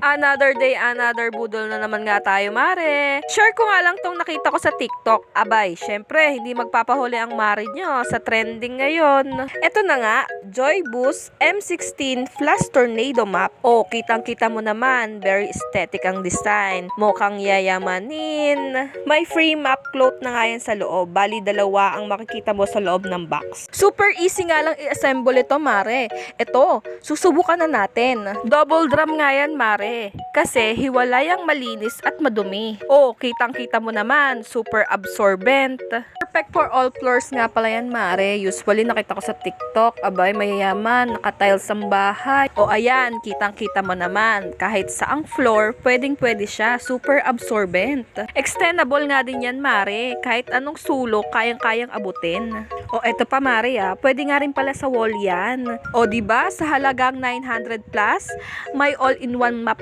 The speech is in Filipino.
Another day, another budol na naman nga tayo, mare. Share ko nga lang tong nakita ko sa TikTok. Abay, syempre, hindi magpapahuli ang mare nyo sa trending ngayon. Eto na nga, Joy Boost M16 Flash Tornado Map. O, kitang-kita mo naman, very aesthetic ang design. Mukhang yayamanin. May free map cloth na nga yan sa loob. Bali, dalawa ang makikita mo sa loob ng box. Super easy nga lang i-assemble ito, mare. Eto, susubukan na natin. Double drum nga yan, mare. Kasi hiwalay ang malinis at madumi. Oh, kitang-kita mo naman, super absorbent. Perfect for all floors nga pala yan, mare. Usually nakita ko sa TikTok, abay mayayaman, naka-tiles ang bahay. O ayan, kitang-kita mo naman, kahit saang floor, pwedeng-pwede siya, super absorbent. Extendable nga din yan, mare. Kahit anong sulok, kayang-kayang abutin. O eto pa, mare, pwede nga rin pala sa wall yan. O diba, sa halagang 900 plus, may all-in-one map